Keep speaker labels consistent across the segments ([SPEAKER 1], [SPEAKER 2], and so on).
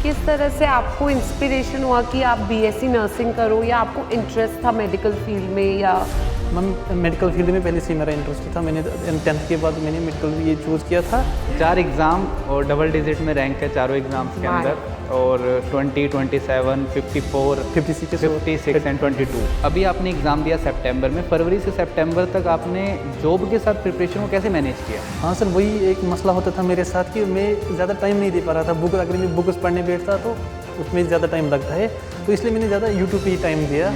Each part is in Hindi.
[SPEAKER 1] किस तरह से आपको इंस्पिरेशन हुआ कि आप बीएससी नर्सिंग करो, या आपको इंटरेस्ट था मेडिकल फील्ड में? या
[SPEAKER 2] मैम मेडिकल फील्ड में पहले से ही मेरा इंटरेस्ट था। मैंने 10th के बाद मैंने मेडिकल ये चूज़ किया था।
[SPEAKER 3] 4 एग्ज़ाम और डबल डिजिट में रैंक है चारों एग्ज़ाम्स के अंदर, और 20, 27, 54, 56 एंड 22। अभी आपने एग्ज़ाम दिया सितंबर में, फरवरी से सितंबर तक आपने जॉब के साथ प्रिपरेशन को कैसे मैनेज किया?
[SPEAKER 2] हाँ सर, वही एक मसला होता था मेरे साथ कि मैं ज़्यादा टाइम नहीं दे पा रहा था। अगर मैं बुक्स पढ़ने बैठता तो उसमें ज़्यादा टाइम लगता है, तो इसलिए मैंने ज़्यादा यूट्यूब पे ही टाइम दिया।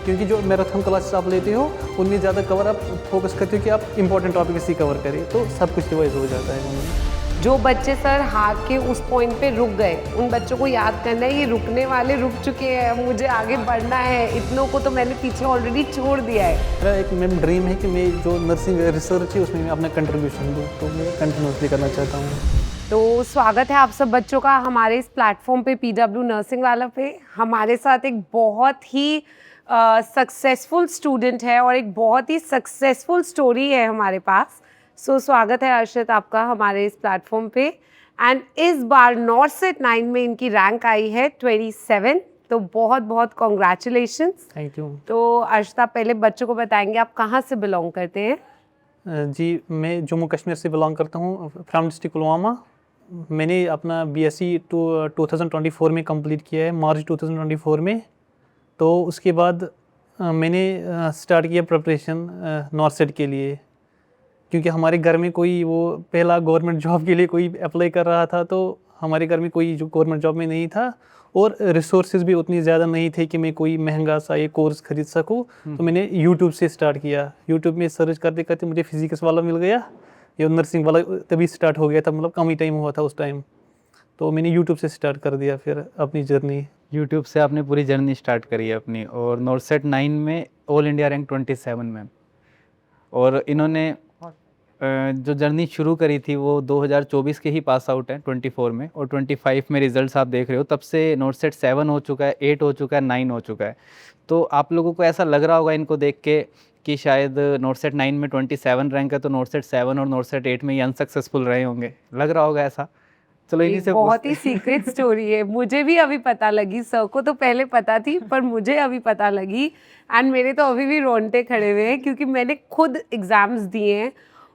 [SPEAKER 2] क्योंकि जो मैराथन क्लासेस आप लेते हो उनमें ज़्यादा कवर आप फोकस करते हो कि आप इंपॉर्टेंट टॉपिक इसी कवर करें, तो सब कुछ रिवाइज हो जाता है उनमें।
[SPEAKER 1] जो बच्चे सर हार के उस पॉइंट पे रुक गए, उन बच्चों को याद करना है ये रुकने वाले रुक चुके हैं, मुझे आगे बढ़ना है, इतनों को तो मैंने पीछे ऑलरेडी छोड़ दिया है।
[SPEAKER 2] मेरा एक मैम ड्रीम है कि मैं जो नर्सिंग रिसर्च है उसमें मैं अपना कंट्रीब्यूशन दूँ, तो मैं कंटिन्यूसली करना चाहता हूँ।
[SPEAKER 1] तो स्वागत है आप सब बच्चों का हमारे इस प्लेटफॉर्म पे, पीडब्ल्यू नर्सिंग वाला पे। हमारे साथ एक बहुत ही सक्सेसफुल स्टूडेंट है और एक बहुत ही सक्सेसफुल स्टोरी है हमारे पास। सो स्वागत है अर्षित आपका हमारे इस प्लेटफॉर्म पे। एंड इस बार नॉर्सेट 9 में इनकी रैंक आई है 27, तो बहुत बहुत कॉन्ग्रेचुलेशंस।
[SPEAKER 2] Thank you.
[SPEAKER 1] तो अर्षित आप पहले बच्चों को बताएंगे आप कहाँ से बिलोंग करते हैं?
[SPEAKER 2] जी, मैं जम्मू कश्मीर से बिलोंग करता हूँ, फ्रॉम डिस्ट्रिक्ट पुलवामा। मैंने अपना बीएससी 2024 में कंप्लीट किया है, मार्च 2024 में। तो उसके बाद मैंने स्टार्ट किया प्रिपरेशन नॉर्सेट के लिए, क्योंकि हमारे घर में कोई वो पहला गवर्नमेंट जॉब के लिए कोई अप्लाई कर रहा था, तो हमारे घर में कोई जो गवर्नमेंट जॉब में नहीं था और रिसोर्सेज भी उतनी ज़्यादा नहीं थे कि मैं कोई महंगा सा ये कोर्स खरीद सकूं। तो मैंने यूट्यूब से स्टार्ट किया। यूट्यूब में सर्च करते करते मुझे फिजिक्स वाला मिल गया, ये नर्सिंग वाला तभी स्टार्ट हो गया था, मतलब कम ही टाइम हुआ था उस टाइम। तो मैंने यूट्यूब से स्टार्ट कर दिया फिर अपनी जर्नी।
[SPEAKER 3] यूट्यूब से आपने पूरी जर्नी स्टार्ट करी है अपनी, और नॉर्सेट 9 में ऑल इंडिया रैंक 27 में। और इन्होंने जो जर्नी शुरू करी थी वो 2024 के ही पास आउट है 24 में, और 25 में रिजल्ट्स आप देख रहे हो। तब से नॉर्सेट 7 हो चुका है, 8 हो चुका है, 9 हो चुका है। तो आप लोगों को ऐसा लग रहा होगा इनको देख के कि शायद नॉर्सेट 9 में 27 रैंक है, तो नॉर्सेट 7 और नॉर्सेट 8 में ये अनसक्सेसफुल रहे होंगे, लग रहा होगा ऐसा? चलो इन्हीं से
[SPEAKER 1] बहुत ही सीक्रेट स्टोरी है, मुझे भी अभी पता लगी। सर को तो पहले पता थी पर मुझे अभी पता लगी। एंड मेरे तो अभी भी रोंगटे खड़े हुए हैं, क्योंकि मैंने खुद एग्जाम्स दिए हैं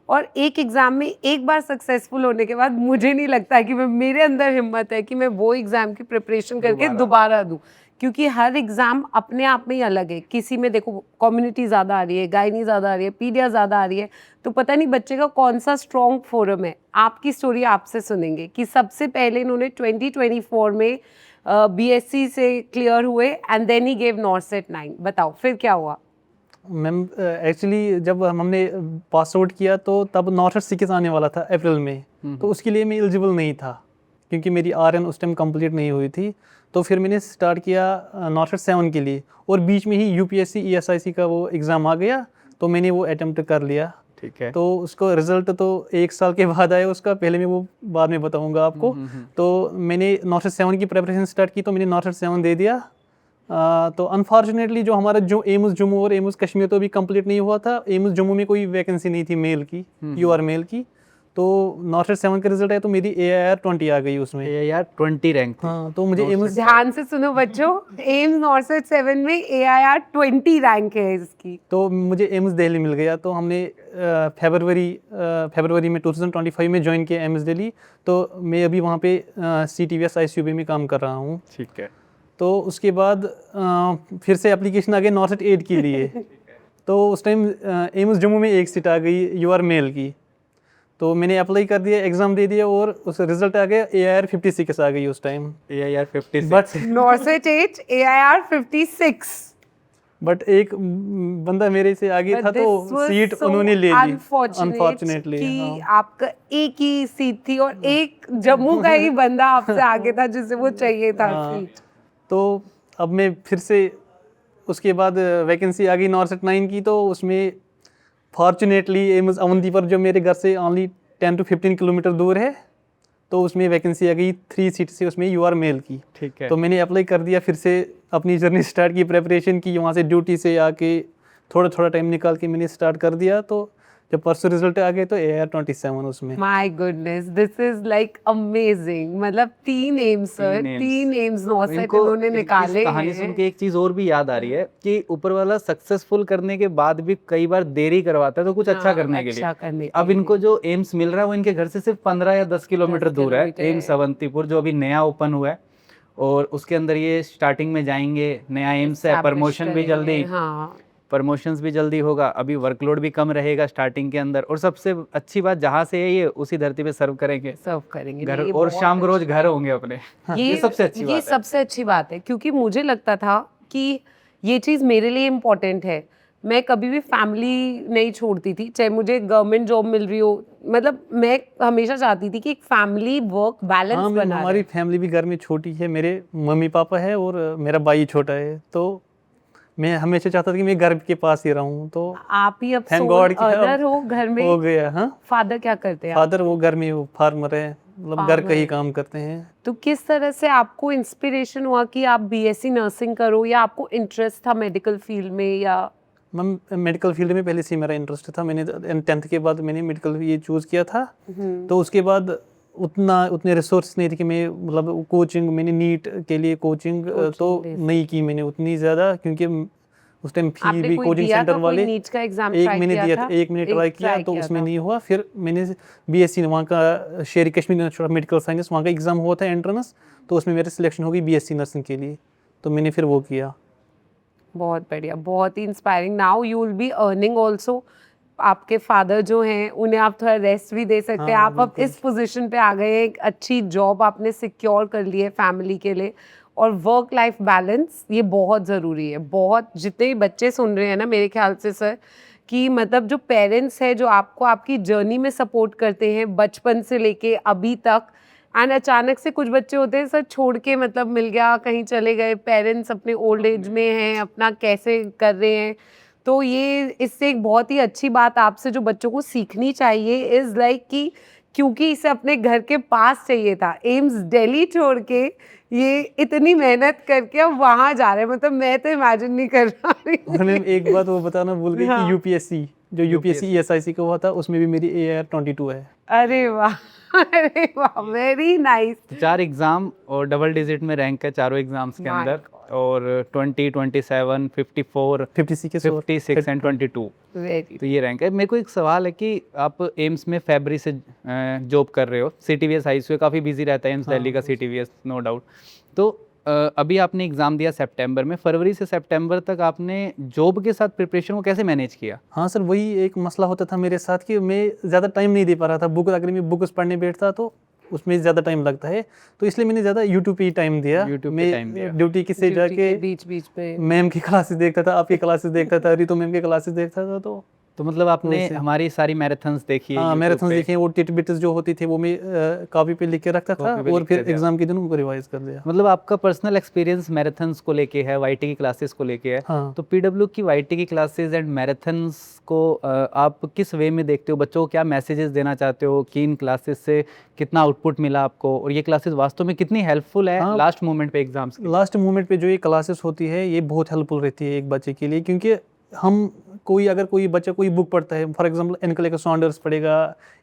[SPEAKER 1] और एक एग्ज़ाम में एक बार सक्सेसफुल होने के बाद मुझे नहीं लगता है कि मेरे अंदर हिम्मत है कि मैं वो एग्ज़ाम की प्रिपरेशन करके दोबारा दूँ, क्योंकि हर एग्ज़ाम अपने आप में ही अलग है। किसी में देखो कम्युनिटी ज़्यादा आ रही है, गायनी ज़्यादा आ रही है, पीडिया ज़्यादा आ रही है, तो पता नहीं बच्चे का कौन सा स्ट्रॉन्ग फोरम है। आपकी स्टोरी आपसे सुनेंगे कि सबसे पहले इन्होंने 2024 में बीएससी से क्लियर हुए and then he gave NORCET 9। बताओ फिर क्या हुआ?
[SPEAKER 2] मैम एक्चुअली जब हमने पास आउट किया तो तब नॉर्सेट 6 आने वाला था अप्रैल में, तो उसके लिए मैं एलिजिबल नहीं था क्योंकि मेरी आरएन उस टाइम कंप्लीट नहीं हुई थी। तो फिर मैंने स्टार्ट किया नॉर्सेट 7 के लिए, और बीच में ही यूपीएससी ईएसआईसी का वो एग्ज़ाम आ गया, तो मैंने वो अटेम्प्ट कर लिया।
[SPEAKER 3] ठीक है।
[SPEAKER 2] तो उसको रिजल्ट तो 1 साल के बाद आया उसका, पहले मैं वो बाद में बताऊंगा आपको। तो मैंने नॉर्सेट 7 की प्रिपरेशन स्टार्ट की, तो मैंने नॉर्सेट 7 दे दिया। तो अनफॉर्चुनेटली जो हमारा जो एम्स जम्मू और एम्स कश्मीर तो अभी कंप्लीट नहीं हुआ था। एम्स जम्मू में कोई वैकेंसी नहीं थी मेल की, यूआर मेल की। तो नॉर्सेट 7 का रिजल्ट आया तो मेरी AIR 20 आ गई उसमें।
[SPEAKER 3] AIR 20 rank.
[SPEAKER 2] हाँ, तो मुझे एम्स,
[SPEAKER 1] ध्यान से सुनो बच्चों, एम्स नॉर्सेट 7 में AIR 20 रैंक है इसकी।
[SPEAKER 2] तो मुझे एम्स दिल्ली मिल गया। तो हमने फरवरी में 2025 में ज्वाइन किया एम्स दिल्ली। तो मैं अभी वहाँ पे CTVS ICUB में काम कर रहा हूँ।
[SPEAKER 3] ठीक है।
[SPEAKER 2] तो उसके बाद फिर से एप्लीकेशन आ गई नॉर्सेट 8 के लिए। तो उस टाइम एम्स जम्मू में एक सीट आ गई यूआर मेल की, तो मैंने अप्लाई कर दिया, एग्ज़ाम दे दिया और उस रिजल्ट आ गया AIR 56 आ गई उस time.
[SPEAKER 3] AIR 56।
[SPEAKER 2] But
[SPEAKER 1] नॉर्सेट 8 AIR 56।
[SPEAKER 2] But एक बंदा मेरे से आगे था, तो सीट उन्होंने ले ली अनफॉर्चुनेटली।
[SPEAKER 1] कि आपका एक ही सीट थी और एक जम्मू का ही बंदा आपसे आगे था जिसे वो चाहिए था सीट।
[SPEAKER 2] तो अब मैं फिर से उसके बाद वैकेंसी आ गई नॉर्सेट 9 की, तो उसमें फॉर्चुनेटली एम्स अवंतीपुर जो मेरे घर से ओनली 10 to 15 किलोमीटर दूर है, तो उसमें वैकेंसी आ गई 3 सीट से, उसमें यूआर मेल की।
[SPEAKER 3] ठीक है।
[SPEAKER 2] तो मैंने अप्लाई कर दिया, फिर से अपनी जर्नी स्टार्ट की, प्रेपरेशन की। वहाँ से ड्यूटी से आके थोड़ा थोड़ा टाइम निकाल के मैंने स्टार्ट कर दिया। तो जब परसों रिजल्ट आ गए तो AR-27 उसमें।
[SPEAKER 1] My goodness, this is like amazing. मतलब 3 एम्स सर, 3 एम्स नॉर्सेट
[SPEAKER 3] इनको
[SPEAKER 1] इन्होंने निकाले
[SPEAKER 3] इस कहानी सुन
[SPEAKER 1] हैं।
[SPEAKER 3] के एक चीज और भी याद आ रही है कि ऊपर वाला सक्सेसफुल करने के बाद भी कई बार देरी करवाता है तो कुछ अच्छा
[SPEAKER 1] हाँ,
[SPEAKER 3] करने के
[SPEAKER 1] अच्छा
[SPEAKER 3] लिए।
[SPEAKER 1] करने के
[SPEAKER 3] अब इनको जो एम्स मिल रहा है वो इनके घर से सिर्फ 15 या 10 किलोमीटर
[SPEAKER 1] 10
[SPEAKER 3] दूर है,
[SPEAKER 1] किलोमीटर
[SPEAKER 3] एम्स
[SPEAKER 1] है।
[SPEAKER 3] अवंतीपुर, जो अभी नया ओपन हुआ है। और उसके अंदर ये स्टार्टिंग में जाएंगे, नया एम्स है,
[SPEAKER 1] Establish
[SPEAKER 3] प्रमोशन भी
[SPEAKER 1] करेंगे,
[SPEAKER 3] जल्दी,
[SPEAKER 1] हाँ।
[SPEAKER 3] प्रमोशंस भी जल्दी होगा, अभी वर्कलोड भी कम रहेगा स्टार्टिंग के अंदर। और सबसे अच्छी बात, जहाँ से है ये उसी धरती पे सर्व करेंगे
[SPEAKER 1] सर्व करेंगे।
[SPEAKER 3] घर,
[SPEAKER 1] नहीं, ये
[SPEAKER 3] और
[SPEAKER 1] बहुत
[SPEAKER 3] शाम को रोज
[SPEAKER 1] अच्छा
[SPEAKER 3] घर होंगे अपने। ये सबसे अच्छी
[SPEAKER 1] ये
[SPEAKER 3] बात है।
[SPEAKER 1] सबसे अच्छी बात है, क्योंकि मुझे लगता था कि ये चीज़ मेरे लिए इम्पोर्टेंट है। मैं कभी भी फैमिली नहीं छोड़ती थी, चाहे मुझे गवर्नमेंट जॉब मिल रही हो। मतलब मैं हमेशा चाहती थी कि एक फैमिली वर्क बैलेंस
[SPEAKER 2] हाँ,
[SPEAKER 1] बना
[SPEAKER 2] हमारी
[SPEAKER 1] रहे।
[SPEAKER 2] फैमिली भी घर में छोटी है, मेरे मम्मी पापा है और मेरा भाई छोटा है, तो मैं हमेशा चाहता था कि मैं घर के पास ही रहूँ। तो
[SPEAKER 1] आप ही अब
[SPEAKER 2] थैंक
[SPEAKER 1] सोल
[SPEAKER 2] गॉड कि
[SPEAKER 1] अर्नर हो घर में।
[SPEAKER 2] हो गया। हाँ,
[SPEAKER 1] फादर क्या करते हैं?
[SPEAKER 2] फादर वो घर में वो फार्मर है, मतलब घर का ही काम करते हैं।
[SPEAKER 1] तो किस तरह से आपको इंस्पिरेशन हुआ कि आप बीएससी नर्सिंग करो, या आपको इंटरेस्ट था मेडिकल फील्ड में? या
[SPEAKER 2] मैम मेडिकल फील्ड में पहले से ही मेरा इंटरेस्ट था, मैंने 10th के बाद मैंने मेडिकल ये चूज़ किया था। तो उसके बाद उतने रिसोर्स नहीं थे कि मैं मतलब कोचिंग, मैंने नीट के लिए कोचिंग तो नहीं की मैंने उतनी ज़्यादा, क्योंकि उस टाइम फी
[SPEAKER 1] आपने
[SPEAKER 2] भी
[SPEAKER 1] कोई
[SPEAKER 2] कोचिंग
[SPEAKER 1] दिया
[SPEAKER 2] सेंटर
[SPEAKER 1] था, कोई
[SPEAKER 2] वाले
[SPEAKER 1] नीट का एग्जाम
[SPEAKER 2] एक
[SPEAKER 1] ट्राई
[SPEAKER 2] मैंने
[SPEAKER 1] किया
[SPEAKER 2] दिया
[SPEAKER 1] था?
[SPEAKER 2] था, एक मैंने ट्राई किया तो उसमें
[SPEAKER 1] था।
[SPEAKER 2] नहीं हुआ। फिर मैंने बीएससी वहाँ का शेर Kashmir university of medical science, वहाँ का एग्ज़ाम हुआ था एंट्रेंस, तो उसमें मेरी सिलेक्शन हो गई बीएससी नर्सिंग के लिए, तो मैंने फिर वो किया।
[SPEAKER 1] बहुत बढ़िया, बहुत ही inspiring. Now you will be earning also. आपके फादर जो हैं उन्हें आप थोड़ा रेस्ट भी दे सकते हैं।
[SPEAKER 2] हाँ,
[SPEAKER 1] आप अब इस पोजीशन पे आ गए हैं, एक अच्छी जॉब आपने सिक्योर कर ली है फैमिली के लिए। और वर्क लाइफ बैलेंस ये बहुत ज़रूरी है। बहुत, जितने भी बच्चे सुन रहे हैं ना, मेरे ख्याल से सर, कि मतलब जो पेरेंट्स हैं जो आपको आपकी जर्नी में सपोर्ट करते हैं बचपन से लेके अभी तक, एंड अचानक से कुछ बच्चे होते हैं सर छोड़ के, मतलब मिल गया, कहीं चले गए, पेरेंट्स अपने ओल्ड एज में हैं, अपना कैसे कर रहे हैं। तो ये इससे एक बहुत ही अच्छी बात आपसे जो बच्चों को सीखनी चाहिए इज़ लाइक कि क्योंकि इसे अपने घर के पास चाहिए था, एम्स दिल्ली छोड़ के ये इतनी मेहनत करके अब वहाँ जा रहे हैं। मतलब मैं तो इमेजिन नहीं कर रहा
[SPEAKER 2] और मैम एक बात वो बताना भूल गई
[SPEAKER 1] हाँ।
[SPEAKER 2] कि यूपीएससी जो यूपीएससी ESIC का हुआ था उसमें भी मेरी AR-22 है।
[SPEAKER 1] अरे वाह, अरे वाह, वेरी नाइस।
[SPEAKER 3] तो 4 एग्जाम और डबल डिजिट में रैंक है चारों एग्जाम्स के
[SPEAKER 1] My
[SPEAKER 3] अंदर, और 20, 27, 54, 56 एंड 22,
[SPEAKER 1] वेरी
[SPEAKER 3] तो ये रैंक है। मेरे को एक सवाल है कि आप एम्स में फरवरी से जॉब कर रहे हो, CTVS ICU काफ़ी बिजी रहता है एम्स दिल्ली का CTVS, नो डाउट। तो अभी आपने एग्ज़ाम दिया सितंबर में, फरवरी से सितंबर तक आपने जॉब के साथ प्रिपरेशन को कैसे मैनेज किया?
[SPEAKER 2] हाँ सर, वही एक मसला होता था मेरे साथ कि मैं ज़्यादा टाइम नहीं दे पा रहा था। अगर मैं बुक्स पढ़ने बैठता तो उसमें ज़्यादा टाइम लगता है, तो इसलिए मैंने ज़्यादा यूट्यूब पे ही टाइम दिया। मैं ड्यूटी से जाके
[SPEAKER 1] बीच पे
[SPEAKER 2] मैम की क्लासेस देखता था, आपकी क्लासेस देखता था, रितु मैम की क्लासेस देखता था।
[SPEAKER 3] तो मतलब आपने हमारी सारी मैराथन्स देखी है?
[SPEAKER 2] हाँ, मैराथन देखे, वो टिटबिट्स जो होती थी वो मैं कॉपी पे लिख के रखता था और फिर एग्जाम के दिन उनको रिवाइज कर लिया।
[SPEAKER 3] मतलब आपका पर्सनल एक्सपीरियंस मैराथन्स को लेके है, वाईटी की क्लासेस को लेके है।
[SPEAKER 2] हाँ।
[SPEAKER 3] तो पीडब्ल्यू की वाईटी की क्लासेस एंड मैराथन्स को आप किस वे में देखते हो? बच्चों को क्या मैसेजेस देना चाहते हो कि इन क्लासेस से कितना आउटपुट मिला आपको, और ये क्लासेस वास्तव में कितनी हेल्पफुल है? हाँ, लास्ट मोमेंट पे एग्जाम्स की।
[SPEAKER 2] लास्ट मोमेंट पे जो ये क्लासेस होती है ये बहुत हेल्पफुल रहती है एक बच्चे के लिए, क्योंकि हम अगर कोई बच्चा कोई बुक पढ़ता है, फॉर एग्जांपल एनकलेकर सॉन्डर्स पढ़ेगा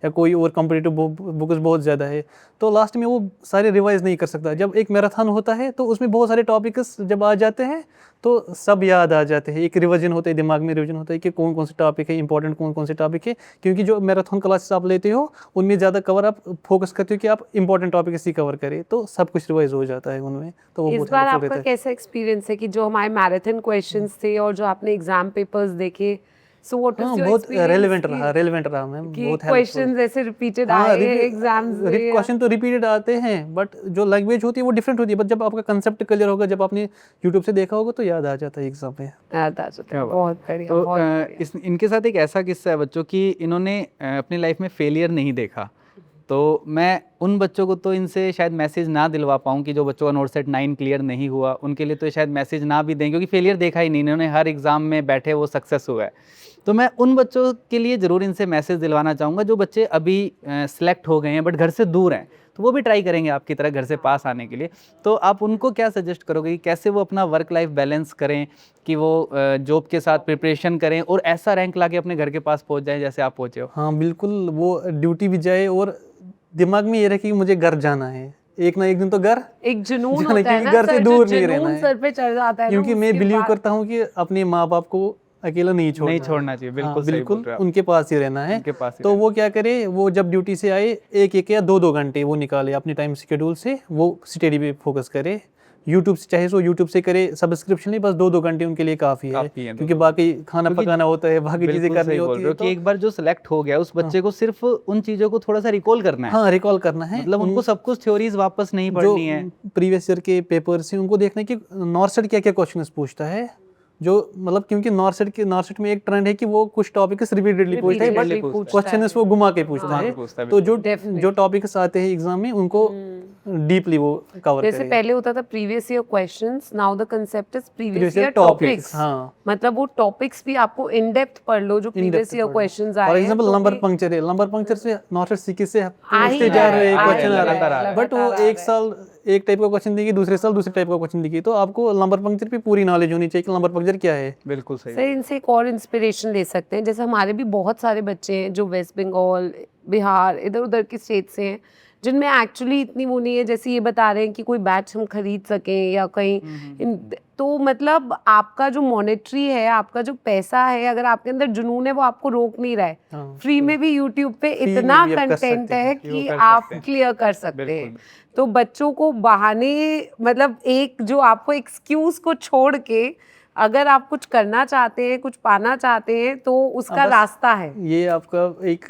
[SPEAKER 2] या कोई और कॉम्पिटिटिव बुक्स बहुत ज़्यादा है, तो लास्ट में वो सारे रिवाइज नहीं कर सकता। जब एक मैराथन होता है तो उसमें बहुत सारे टॉपिक्स जब आ जाते हैं तो सब याद आ जाते हैं, एक रिवीजन होता है, दिमाग में रिवीजन होता है कि कौन कौन से टॉपिक है इंपॉर्टेंट, कौन कौन से टॉपिक है। क्योंकि जो मैराथन क्लासेस आप लेते हो उनमें ज़्यादा कवर आप फोकस करते हो कि आप इंपॉर्टेंट टॉपिक इसी कवर करें, तो सब कुछ रिवाइज हो जाता है उनमें। तो वो
[SPEAKER 1] इस
[SPEAKER 2] बहुत
[SPEAKER 1] बार
[SPEAKER 2] हेल्पफुल
[SPEAKER 1] आपका
[SPEAKER 2] रहता है।
[SPEAKER 1] कैसा एक्सपीरियंस है कि जो हमारे मैराथन क्वेश्चंस थे और जो आपने एग्जाम पेपर्स देखे, सो व्हाट
[SPEAKER 2] हाँ,
[SPEAKER 1] इज योर
[SPEAKER 2] बहुत
[SPEAKER 1] एक्सपीरियंस?
[SPEAKER 2] रेलेवेंट रहा मैम, बहुत हेल्पफुल।
[SPEAKER 1] क्वेश्चंस ऐसे रिपीटेड आए एग्जाम्स में?
[SPEAKER 2] क्वेश्चन तो रिपीटेड आते हैं, बट जो लैंग्वेज होती है वो डिफरेंट होती है, बट जब आपका कंसेप्ट क्लियर होगा, जब आपने यूट्यूब से देखा होगा तो याद आ जाता है एग्जाम में।
[SPEAKER 1] याद आ जाता है। बहुत बढ़िया।
[SPEAKER 3] तो
[SPEAKER 1] बहुत बढ़िया।
[SPEAKER 3] इनके साथ एक ऐसा किस्सा है बच्चों की, इन्होंने अपनी लाइफ में फेलियर नहीं देखा। तो मैं उन बच्चों को तो इनसे शायद मैसेज ना दिलवा पाऊँ कि जो बच्चों का नोट सेट 9 क्लियर नहीं हुआ, उनके लिए तो शायद मैसेज ना भी दें, क्योंकि फेलियर देखा ही नहीं, इन्होंने हर एग्ज़ाम में बैठे वो सक्सेस हुआ है। तो मैं उन बच्चों के लिए ज़रूर इनसे मैसेज दिलवाना चाहूँगा जो बच्चे अभी सेलेक्ट हो गए हैं बट घर से दूर हैं, तो वो भी ट्राई करेंगे आपकी तरह घर से पास आने के लिए। तो आप उनको क्या सजेस्ट करोगे कि कैसे वो अपना वर्क लाइफ बैलेंस करें, कि वो जॉब के साथ प्रिपरेशन करें और ऐसा रैंक लाके अपने घर के पास पहुंच जाए जैसे आप पहुंचे हो?
[SPEAKER 2] हाँ बिल्कुल, वो ड्यूटी भी जाए और दिमाग में ये रहे कि मुझे घर जाना है, एक ना एक दिन तो घर
[SPEAKER 1] एक जुनून
[SPEAKER 2] जाने
[SPEAKER 1] होता है
[SPEAKER 2] के
[SPEAKER 1] ना
[SPEAKER 2] घर से
[SPEAKER 1] सर,
[SPEAKER 2] दूर
[SPEAKER 1] जो
[SPEAKER 2] नहीं रहना
[SPEAKER 1] जुनून
[SPEAKER 2] है।
[SPEAKER 1] सर पे चढ़ जाता है ना,
[SPEAKER 2] क्योंकि मैं
[SPEAKER 1] उसके
[SPEAKER 2] बिलीव
[SPEAKER 1] बाद-
[SPEAKER 2] करता हूँ कि अपने माँ बाप को अकेला नहीं छोड़ना
[SPEAKER 3] नहीं छोड़ना चाहिए, बिल्कुल
[SPEAKER 2] हाँ,
[SPEAKER 3] सही बोल
[SPEAKER 2] बिल्कुल
[SPEAKER 3] रहे हो आप।
[SPEAKER 2] उनके पास ही रहना है।
[SPEAKER 3] उनके पास ही
[SPEAKER 2] तो
[SPEAKER 3] रहना
[SPEAKER 2] वो क्या करे, वो जब ड्यूटी से आए एक एक या दो घंटे वो निकाले अपने टाइम शेड्यूल से, वो स्टडी पे फोकस करे। यूट्यूब से चाहे सो यूट्यूब से करे, सब्सक्रिप्शन नहीं, बस दो घंटे उनके लिए काफ़ी है,
[SPEAKER 3] काफ़ी है,
[SPEAKER 2] क्योंकि बाकी खाना
[SPEAKER 3] क्योंकि
[SPEAKER 2] पकाना होता है, बाकी चीज़ें
[SPEAKER 3] बिल्कुल
[SPEAKER 2] करनी
[SPEAKER 3] सही बोल
[SPEAKER 2] होती
[SPEAKER 3] रहे
[SPEAKER 2] है।
[SPEAKER 3] हो कि एक बार जो सिलेक्ट हो गया उस बच्चे को सिर्फ उन चीज़ों को थोड़ा सा रिकॉल करना है,
[SPEAKER 2] हाँ रिकॉल करना है,
[SPEAKER 3] मतलब उनको सब कुछ थ्योरीज वापस नहीं
[SPEAKER 2] जो
[SPEAKER 3] पढ़नी है।
[SPEAKER 2] प्रीवियस ईयर के पेपर्स हैं उनको देखना है कि नॉर्सेट क्या क्या क्वेश्चंस पूछता है, जो मतलब क्योंकि नॉर्सेट में एक ट्रेंड है कि वो कुछ टॉपिक्स रिपीटेडली पूछता है,
[SPEAKER 1] Repeatedly
[SPEAKER 2] बट
[SPEAKER 1] पूछता
[SPEAKER 2] क्वेश्चन वो घुमा के पूछता
[SPEAKER 3] घुमा के
[SPEAKER 2] है।
[SPEAKER 3] पूछता है,
[SPEAKER 2] तो जो
[SPEAKER 1] Definitely.
[SPEAKER 2] जो टॉपिक्स आते हैं एग्जाम में उनको डीपली वो कवर
[SPEAKER 1] जैसे
[SPEAKER 2] करे।
[SPEAKER 1] पहले होता था previous year questions, now the concept is previous
[SPEAKER 2] Previous
[SPEAKER 1] year
[SPEAKER 2] year topics,
[SPEAKER 1] topics.
[SPEAKER 2] हाँ।
[SPEAKER 1] मतलब वो टॉपिक्स भी आपको इन डेप्थ पढ़ लो जो प्रीवियस ईयर क्वेश्चंस आए
[SPEAKER 2] फॉर
[SPEAKER 1] हैं।
[SPEAKER 2] एग्जांपल
[SPEAKER 1] तो
[SPEAKER 2] नंबर
[SPEAKER 1] भी-
[SPEAKER 2] पंक्चर है, नंबर पंक्चर से नॉर्सेट सीके से
[SPEAKER 1] ही
[SPEAKER 2] पूछते
[SPEAKER 1] रहा
[SPEAKER 2] जा
[SPEAKER 1] है,
[SPEAKER 2] रहे
[SPEAKER 1] आ
[SPEAKER 2] क्वेश्चन
[SPEAKER 1] ही
[SPEAKER 2] आ
[SPEAKER 1] रहा
[SPEAKER 2] रहा
[SPEAKER 1] है,
[SPEAKER 2] है, बट वो
[SPEAKER 1] लगातार आ
[SPEAKER 2] एक साल एक टाइप का क्वेश्चन देगी, दूसरे साल दूसरे टाइप का क्वेश्चन देगी। तो आपको नंबर पंक्चर पे पूरी नॉलेज होनी चाहिए कि नंबर पंक्चर क्या है।
[SPEAKER 3] बिल्कुल सही।
[SPEAKER 1] सर इनसे एक और इंस्पिरेशन ले सकते हैं, जैसे हमारे भी बहुत सारे बच्चे हैं जो वेस्ट बंगाल, बिहार, इधर उधर के स्टेट से हैं, जिनमें एक्चुअली इतनी वो नहीं है, जैसे ये बता रहे हैं कि कोई बैच हम खरीद सकें या कहीं तो मतलब आपका जो मॉनेटरी है, आपका जो पैसा है, अगर आपके अंदर जुनून है वो आपको रोक नहीं रहा है।
[SPEAKER 2] हाँ,
[SPEAKER 1] फ्री में भी यूट्यूब पे
[SPEAKER 2] में
[SPEAKER 1] इतना
[SPEAKER 2] भी आप कर
[SPEAKER 1] कंटेंट
[SPEAKER 2] सकते
[SPEAKER 1] है
[SPEAKER 2] हैं,
[SPEAKER 1] कि
[SPEAKER 3] कर
[SPEAKER 1] आप
[SPEAKER 3] सकते हैं।
[SPEAKER 1] क्लियर कर सकते
[SPEAKER 3] बिल्कुल।
[SPEAKER 1] हैं। तो बच्चों को बहाने, मतलब एक जो आपको एक्सक्यूज को छोड़ के अगर आप कुछ करना चाहते हैं, कुछ पाना चाहते हैं, तो उसका
[SPEAKER 2] बस
[SPEAKER 1] रास्ता है।
[SPEAKER 2] ये आपका एक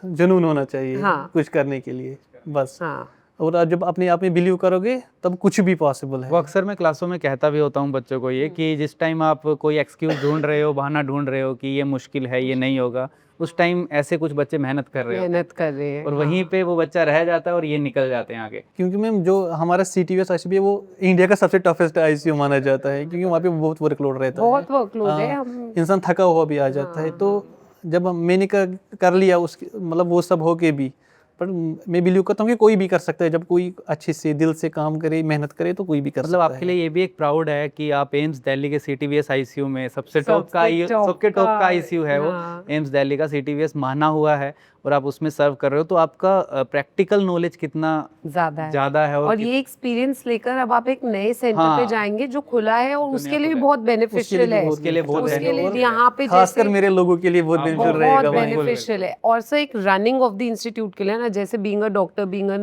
[SPEAKER 2] जुनून होना चाहिए
[SPEAKER 1] हाँ।
[SPEAKER 2] कुछ करने के लिए, बस।
[SPEAKER 1] हाँ
[SPEAKER 2] और आप जब अपने आप में बिलीव करोगे तब कुछ भी पॉसिबल है।
[SPEAKER 3] वो अक्सर मैं क्लासों में कहता भी होता हूँ बच्चों को ये कि जिस टाइम आप कोई एक्सक्यूज ढूंढ रहे हो, बहाना ढूंढ रहे हो कि ये मुश्किल है, ये नहीं होगा, उस टाइम ऐसे कुछ बच्चे मेहनत कर रहे हो
[SPEAKER 1] मेहनत कर रहे हैं
[SPEAKER 3] और वहीं पे वो बच्चा रह जाता है और ये निकल जाते हैं आगे।
[SPEAKER 2] क्योंकि मैम जो हमारा CTVS ICU है वो इंडिया का सबसे टफेस्ट ICU माना जाता है, क्योंकि वहाँ पे बहुत वर्कलोड रहता है,
[SPEAKER 1] बहुत वर्कलोड है।
[SPEAKER 2] हाँ,
[SPEAKER 1] हम
[SPEAKER 2] इंसान थका हुआ भी आ जाता है। तो जब मैंने कर लिया उसके मतलब वो सब होके भी, पर मैं बिलीव करता हूँ कि कोई भी कर सकता है, जब कोई अच्छे से दिल से काम करे, मेहनत करे तो कोई भी कर
[SPEAKER 3] मतलब
[SPEAKER 2] सकता
[SPEAKER 3] आपके लिए ये भी एक प्राउड है कि आप एम्स दिल्ली के CTVS ICU में सबसे टॉप
[SPEAKER 1] सबसे
[SPEAKER 3] टॉप का ICU है वो,
[SPEAKER 1] हाँ।
[SPEAKER 3] एम्स दिल्ली का CTVS माना हुआ है और आप उसमें सर्व कर रहे हो। तो आपका प्रैक्टिकल नॉलेज कितना ज़्यादा है
[SPEAKER 1] और ये एक्सपीरियंस लेकर अब आप एक नए सेंटर
[SPEAKER 3] हाँ।
[SPEAKER 1] पे जाएंगे जो खुला है और उसके लिए भी बहुत बेनिफिशियल है।
[SPEAKER 3] उसके लिए बहुत
[SPEAKER 1] उसके लिए
[SPEAKER 2] और
[SPEAKER 1] यहाँ पे
[SPEAKER 2] खासकर
[SPEAKER 1] जैसे
[SPEAKER 2] मेरे लोगों के लिए बहुत बेनिफिट
[SPEAKER 1] बहुत
[SPEAKER 2] रहेगा वहाँ।
[SPEAKER 1] बेनिफिशियल है। और सर एक रनिंग ऑफ द इंस्टीट्यूट के लिए ना, जैसे being a doctor, being a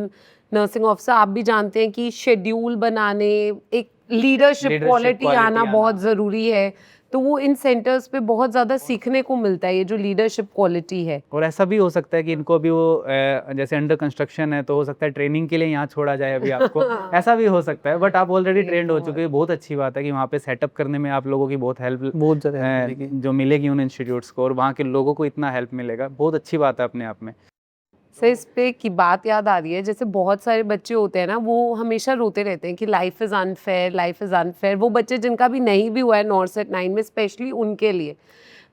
[SPEAKER 1] nursing officer, आप भी जानते हैं कि शेड्यूल बनाने, एक लीडरशिप क्वालिटी आना बहुत ज़रूरी है। तो वो इन सेंटर्स पे बहुत ज़्यादा सीखने को मिलता है, ये जो लीडरशिप क्वालिटी है।
[SPEAKER 3] और ऐसा भी हो सकता है कि इनको अभी वो जैसे अंडर कंस्ट्रक्शन है तो हो सकता है ट्रेनिंग के लिए यहाँ छोड़ा जाए अभी आपको, ऐसा भी हो सकता है। बट आप ऑलरेडी ट्रेंड हो चुके हैं, बहुत अच्छी बात है कि वहाँ पे सेटअप करने में आप लोगों की बहुत हेल्प
[SPEAKER 2] बहुत ज़्यादा help मिलेगी।
[SPEAKER 3] जो मिलेगी उन इंस्टीट्यूट्स को और वहाँ के लोगों को इतना हेल्प मिलेगा, बहुत अच्छी बात है अपने आप में।
[SPEAKER 1] सर इस पे की बात याद आ रही है, जैसे बहुत सारे बच्चे होते हैं ना, वो हमेशा रोते रहते हैं कि life is unfair, life is unfair. वो बच्चे जिनका भी नहीं भी हुआ है नॉर्सेट 9 में, स्पेशली उनके लिए।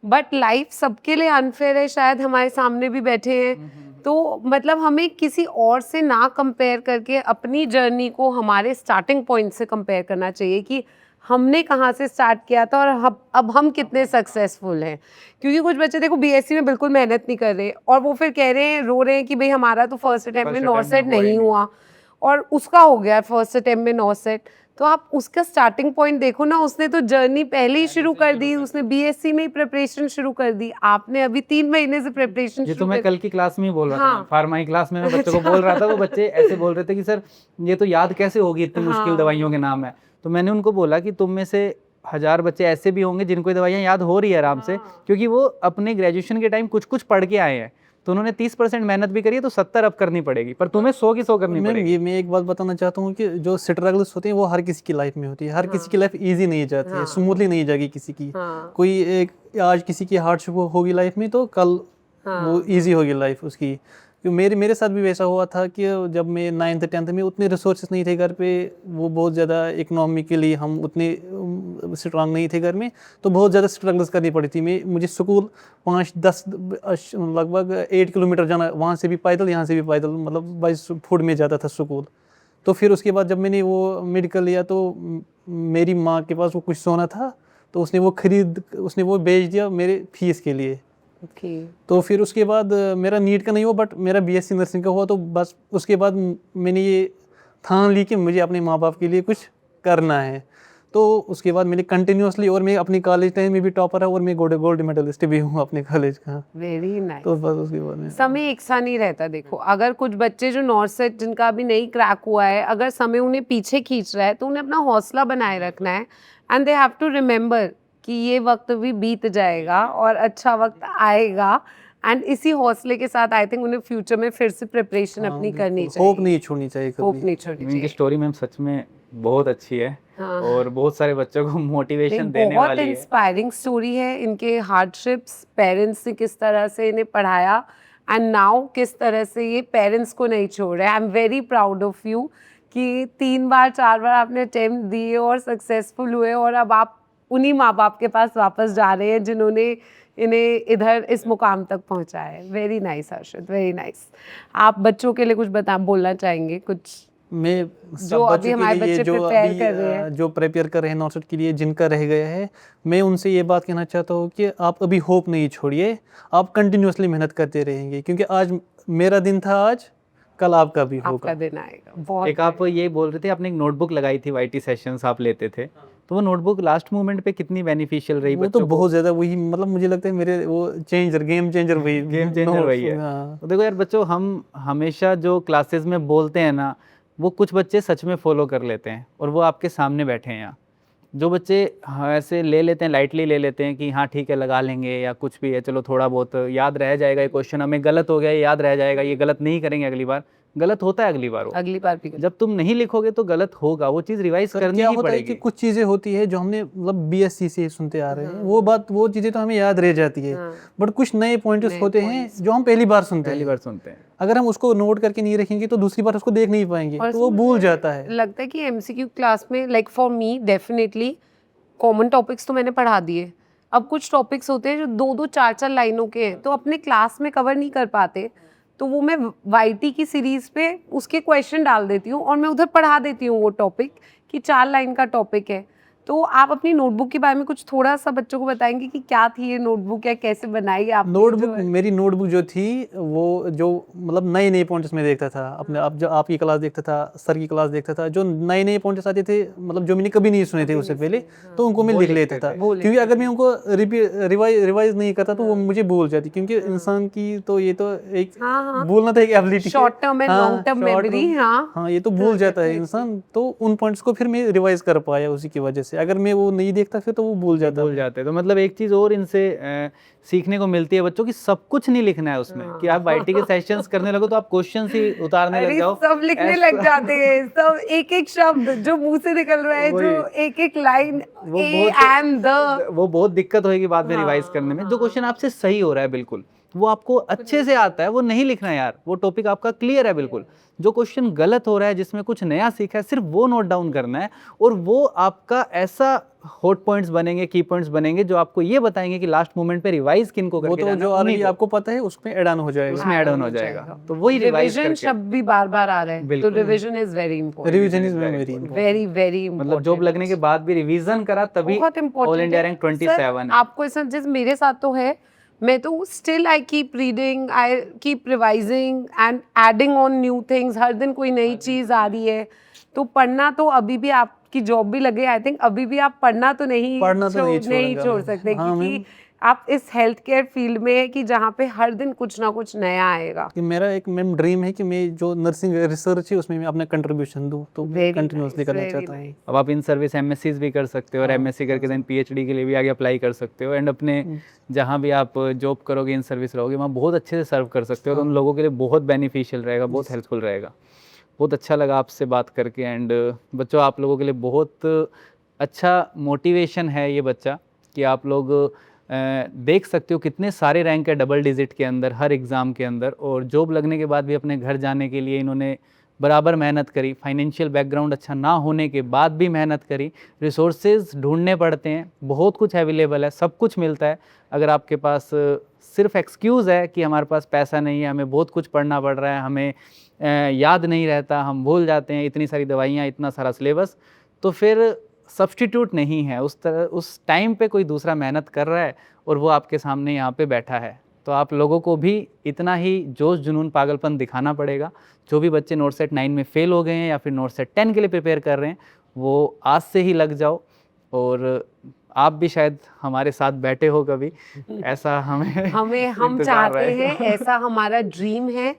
[SPEAKER 1] बट लाइफ सबके लिए अनफेयर है, शायद हमारे सामने भी बैठे हैं। तो मतलब हमें किसी और से ना कंपेयर करके अपनी जर्नी को हमारे स्टार्टिंग पॉइंट से कंपेयर करना चाहिए कि हमने कहाँ से स्टार्ट किया था और अब हम कितने सक्सेसफुल हैं। क्योंकि कुछ बच्चे देखो BSc में बिल्कुल मेहनत नहीं कर रहे और वो फिर कह रहे हैं, रो रहे हैं कि भाई हमारा तो फर्स्ट अटेम्प्ट में नॉर्सेट नहीं हुआ और उसका हो गया फर्स्ट अटेम्प्ट में नॉर्सेट। तो आप उसका स्टार्टिंग पॉइंट देखो ना, उसने तो जर्नी पहले ही शुरू कर दी, उसने BSc में ही प्रिपरेशन शुरू कर दी, आपने अभी 3 महीने से प्रिपरेशन
[SPEAKER 3] ये तो
[SPEAKER 1] शुरू
[SPEAKER 3] मैं
[SPEAKER 1] कर
[SPEAKER 3] कल की क्लास में ही बोल रहा था,
[SPEAKER 1] हाँ।
[SPEAKER 3] फार्मा की क्लास में मैं बच्चों को बोल रहा था, वो बच्चे ऐसे बोल रहे थे कि सर ये तो याद कैसे होगी, इतनी मुश्किल दवाइयों के नाम है। तो मैंने उनको बोला कि तुम में से 1000 बच्चे ऐसे भी होंगे जिनको ये दवाइयाँ याद हो रही है आराम से, क्योंकि वो अपने ग्रेजुएशन के टाइम कुछ पढ़ के आए हैं। तो उन्होंने 30% मेहनत भी करी है, तो 70 अब करनी पड़ेगी, पर तुम्हें 100 की 100 करनी
[SPEAKER 2] मैम
[SPEAKER 3] पड़ेगी।
[SPEAKER 2] ये मैं एक बात बताना चाहता हूँ कि जो स्ट्रगल्स होते हैं वो हर किसी की लाइफ में होती है, हर किसी की लाइफ इजी नहीं जाती है, स्मूथली नहीं जाएगी किसी की। कोई एक आज किसी की हार्डशिप होगी लाइफ में तो कल वो इजी होगी लाइफ उसकी। क्योंकि मेरे साथ भी वैसा हुआ था कि जब मैं 9th 10th में उतने रिसोर्सेज नहीं थे घर पे, वो बहुत ज़्यादा इकोनॉमिकली हम उतने स्ट्रांग नहीं थे घर में, तो बहुत ज़्यादा स्ट्रगल्स करनी पड़ी थी। मुझे स्कूल 5-10 लगभग 8 किलोमीटर जाना, वहाँ से भी पैदल यहाँ से भी पैदल, मतलब बाई फुट में जाता था स्कूल। तो फिर उसके बाद जब मैंने वो मेडिकल लिया तो मेरी माँ के पास वो कुछ सोना था, तो उसने वो बेच दिया मेरे फीस के लिए। तो फिर उसके बाद मेरा नीट का नहीं हुआ, बट मेरा बीएससी नर्सिंग का हुआ। तो बस उसके बाद मैंने ये ठान ली कि मुझे अपने माँ बाप के लिए कुछ करना है। तो उसके बाद मैंने कंटिन्यूसली, और मैं अपनी कॉलेज टाइम में भी टॉपर है और मैं गोल्ड मेडलिस्ट भी हूँ अपने कॉलेज का।
[SPEAKER 1] Very nice.
[SPEAKER 2] तो बस उसके बाद
[SPEAKER 1] समय एक सा नहीं रहता। देखो, अगर कुछ बच्चे जो नॉर्थ सेट जिनका अभी नहीं क्रैक हुआ है, अगर समय उन्हें पीछे खींच रहा है तो उन्हें अपना हौसला बनाए रखना है, and they have to remember कि ये वक्त भी बीत जाएगा और अच्छा वक्त आएगा, एंड इसी हौसले के साथ आई थिंक उन्हें फ्यूचर में फिर से प्रिपरेशन अपनी करनी चाहिए।
[SPEAKER 2] होप नहीं छोड़नी चाहिए
[SPEAKER 1] होप
[SPEAKER 2] कभी।
[SPEAKER 1] नहीं छोड़नी
[SPEAKER 3] इनकी
[SPEAKER 1] चाहिए।
[SPEAKER 3] स्टोरी मैम सच में बहुत अच्छी है
[SPEAKER 1] हाँ।
[SPEAKER 3] और बहुत सारे बच्चों को मोटिवेशन देने
[SPEAKER 1] बहुत
[SPEAKER 3] वाली है।
[SPEAKER 1] इंस्पायरिंग स्टोरी है। इनके हार्डशिप्स, पेरेंट्स ने किस तरह से इन्हें पढ़ाया, एंड नाउ किस तरह से ये पेरेंट्स को नहीं छोड़ रहे। I am very proud of you कि 3 बार 4 बार आपने अटेम्प्ट दिए और सक्सेसफुल हुए, और अब आप उन्हीं माँ बाप के पास वापस जा रहे हैं जिन्होंने इन्हें इधर इस मुकाम तक पहुँचाया है। वेरी नाइस हर्षित, वेरी नाइस। आप बच्चों के लिए कुछ बोलना चाहेंगे कुछ?
[SPEAKER 2] मैं
[SPEAKER 1] जो अभी हमारे बच्चे प्रिपेयर कर रहे हैं,
[SPEAKER 2] जो प्रिपेयर कर रहे हैं नॉर्थ सेट के लिए, जिनका रह गया है, मैं उनसे ये बात कहना चाहता हूँ कि आप अभी होप नहीं छोड़िए, आप कंटिन्यूसली मेहनत करते रहेंगे, क्योंकि आज मेरा दिन था, आज कल आपका भी
[SPEAKER 1] आपका
[SPEAKER 2] होगा।
[SPEAKER 1] दिन आएगा। बहुत
[SPEAKER 3] एक आप ये बोल रहे थे आपने एक नोटबुक लगाई थी, वाईटी सेशंस आप लेते थे, तो वो नोटबुक लास्ट मोमेंट पे कितनी बेनिफिशियल रही
[SPEAKER 2] वो तो
[SPEAKER 3] बच्चों को?
[SPEAKER 2] बहुत ज़्यादा, वही मतलब मुझे लगता है मेरे वो गेम चेंजर वही
[SPEAKER 3] वही है।
[SPEAKER 2] हाँ।
[SPEAKER 3] तो देखो यार बच्चों, हम हमेशा जो क्लासेस में बोलते हैं ना, वो कुछ बच्चे सच में फॉलो कर लेते हैं, और वो आपके सामने बैठे हैं यहाँ। जो बच्चे ऐसे ले लेते हैं, लाइटली ले लेते हैं कि हाँ ठीक है लगा लेंगे या कुछ भी है, चलो थोड़ा बहुत याद रह जाएगा, ये क्वेश्चन हमें गलत हो गया, ये याद रह जाएगा, ये गलत नहीं करेंगे अगली बार। गलत होता है अगली बार, वो
[SPEAKER 1] अगली बार भी
[SPEAKER 3] जब तुम नहीं लिखोगे तो गलत होगा, वो चीज़ रिवाइज करनी
[SPEAKER 2] क्या
[SPEAKER 3] ही
[SPEAKER 2] होता है कि
[SPEAKER 3] पड़ेगी।
[SPEAKER 2] कुछ चीज़ें होती है जो हमने मतलब बीएससी से सुनते आ रहे हैं, वो चीज़ें तो हमें याद रह जाती है, बट कुछ नए पॉइंट्स होते हैं जो हम पहली बार सुनते हैं। अगर हम उसको नोट करके नहीं रखेंगे तो दूसरी बार उसको देख नहीं पाएंगे, तो वो भूल जाता है।
[SPEAKER 1] लगता है कि एमसीक्यू क्लास में, like for me definitely common topics तो मैंने पढ़ा दिए। अब कुछ टॉपिक्स होते हैं जो 2-2 4-4 लाइनों के हैं, तो अपने क्लास में कवर नहीं कर पाते, तो वो मैं वाईटी की सीरीज पे उसके क्वेश्चन डाल देती हूँ और मैं उधर पढ़ा देती हूँ वो टॉपिक कि 4 लाइन का टॉपिक है। तो आप अपनी नोटबुक के बारे में कुछ थोड़ा सा बच्चों को बताएंगे कि क्या थी ये नोटबुक, या कैसे बनाई आप?
[SPEAKER 2] मेरी नोटबुक जो थी, वो जो मतलब नए नए पॉइंट्स में देखता था अपने, आप जब आपकी क्लास देखता था, सर की क्लास देखता था, जो नए नए पॉइंट्स आते थे, मतलब जो मैंने कभी नहीं सुने थे उससे पहले, तो उनको मैं लिख लेता था, क्योंकि अगर मैं उनको रिवाइज नहीं करता तो वो मुझे भूल जाती, क्योंकि इंसान की तो ये तो एक बोलना था एक ability,
[SPEAKER 1] short term and long term memory. हाँ,
[SPEAKER 2] ये तो भूल जाता है इंसान, तो उन पॉइंट्स को फिर मैं रिवाइज कर पाया उसी की वजह से। अगर मैं वो नहीं देखता फिर तो वो भूल जाते।
[SPEAKER 3] तो मतलब एक चीज़ और इनसे सीखने को मिलती है बच्चों की, सब कुछ नहीं लिखना है उसमें कि आप वाईटी के सेशंस करने लगो तो आप क्वेश्चन ही उतारने लग जाओ,
[SPEAKER 1] सब लिखने लग जाते हैं, सब एक एक शब्द जो मुंह से निकल रहा है, जो एक एक लाइन,
[SPEAKER 3] वो बहुत दिक्कत होगी बाद में रिवाइज करने में। जो क्वेश्चन आपसे सही हो रहा है बिल्कुल, वो आपको अच्छे से आता है, वो नहीं लिखना है यार, वो टॉपिक आपका क्लियर है बिल्कुल। जो क्वेश्चन गलत हो रहा है, जिसमें कुछ नया सीखा है, सिर्फ वो नोट डाउन करना है, और वो आपका ऐसा हॉट पॉइंट्स बनेंगे, की पॉइंट्स बनेंगे, जो आपको ये बताएंगे कि लास्ट मोमेंट पे रिवाइज किनको करके
[SPEAKER 2] जाना है। वो तो जो ऑलरेडी आपको पता है उसमें ऐड ऑन हो जाएगा,
[SPEAKER 3] उसमें ऐड ऑन हो जाएगा, तो वही रिवाइज करके।
[SPEAKER 1] शब्द भी बार-बार आ रहे हैं, तो revision is very important.
[SPEAKER 2] Revision is very important,
[SPEAKER 1] very very important.
[SPEAKER 3] मतलब जॉब लगने के बाद भी रिवीजन करा तभी ऑल इंडिया रैंक 27 है।
[SPEAKER 1] आपको ऐसा जिस मेरे साथ तो है, मैं तो still I keep reading, I keep revising and adding on new things. हर दिन कोई नई चीज आ रही है, तो पढ़ना तो अभी भी, आपकी जॉब भी लगे, आई थिंक अभी भी आप पढ़ना तो नहीं छोड़ सकते, क्योंकि आप इस हेल्थ केयर फील्ड में है कि जहाँ पे हर दिन कुछ ना कुछ नया आएगा।
[SPEAKER 2] कि मेरा एक ड्रीम है कि मैं जो नर्सिंग रिसर्च है उसमें मैं अपना कंट्रीब्यूशन दूं, तो कंटिन्यूअसली करना चाहता हूँ।
[SPEAKER 3] अब आप इन सर्विस एमएससीज भी कर सकते हो, और एमएससी करके देन पीएचडी के लिए भी आगे अप्लाई कर सकते हो, एंड अपने जहाँ भी आप जॉब करोगे, इन सर्विस रहोगे, वहाँ बहुत अच्छे से सर्व कर सकते हो, तो उन लोगों के लिए बहुत बेनिफिशियल रहेगा, बहुत हेल्पफुल रहेगा। बहुत अच्छा लगा आपसे बात करके, एंड बच्चों आप लोगों के लिए बहुत अच्छा मोटिवेशन है ये बच्चा, कि आप लोग देख सकते हो कितने सारे रैंक है डबल डिजिट के अंदर हर एग्ज़ाम के अंदर, और जॉब लगने के बाद भी अपने घर जाने के लिए इन्होंने बराबर मेहनत करी, फाइनेंशियल बैकग्राउंड अच्छा ना होने के बाद भी मेहनत करी। रिसोर्सेज ढूंढने पड़ते हैं, बहुत कुछ अवेलेबल है, सब कुछ मिलता है। अगर आपके पास सिर्फ एक्सक्यूज़ है कि हमारे पास पैसा नहीं है, हमें बहुत कुछ पढ़ना पड़ रहा है, हमें याद नहीं रहता, हम भूल जाते हैं, इतनी सारी दवाइयाँ, इतना सारा सिलेबस, तो फिर सब्स्टिट्यूट नहीं है उस तरह। उस टाइम पे कोई दूसरा मेहनत कर रहा है और वो आपके सामने यहाँ पे बैठा है, तो आप लोगों को भी इतना ही जोश जुनून पागलपन दिखाना पड़ेगा। जो भी बच्चे नोट सेट 9 में फेल हो गए हैं या फिर नोट सेट 10 के लिए प्रिपेयर कर रहे हैं, वो आज से ही लग जाओ। और आप भी शायद हमारे साथ बैठे हो कभी, ऐसा हम
[SPEAKER 1] हम
[SPEAKER 3] इंतज़ार
[SPEAKER 1] चाहते
[SPEAKER 3] रहेगा।
[SPEAKER 1] हैं, ऐसा हमारा ड्रीम है।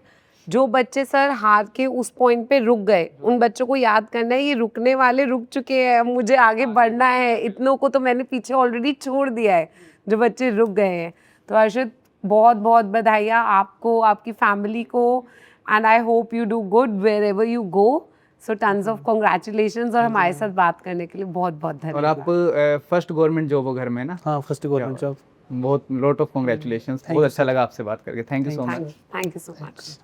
[SPEAKER 1] जो बच्चे सर हार के उस पॉइंट पे रुक गए, उन बच्चों को याद करना है ये रुकने वाले रुक चुके हैं, अब मुझे आगे बढ़ना है। इतनों को तो मैंने पीछे ऑलरेडी छोड़ दिया है जो बच्चे रुक गए हैं। तो अर्षद, बहुत बहुत बधाइयाँ आपको, आपकी फैमिली को, and I hope you do good wherever you go. So tons of congratulations, और हमारे साथ बात करने के लिए बहुत बहुत
[SPEAKER 3] और
[SPEAKER 1] धन्यवाद।
[SPEAKER 3] आप फर्स्ट गवर्नमेंट जॉब हो घर में ना?
[SPEAKER 2] हाँ, फर्स्ट गवर्नमेंट जॉब।
[SPEAKER 3] बहुत लॉट ऑफ कॉन्ग्रेचुलेशंस, बहुत अच्छा लगा आपसे बात करके। Thank you so much.
[SPEAKER 1] Thank you so much.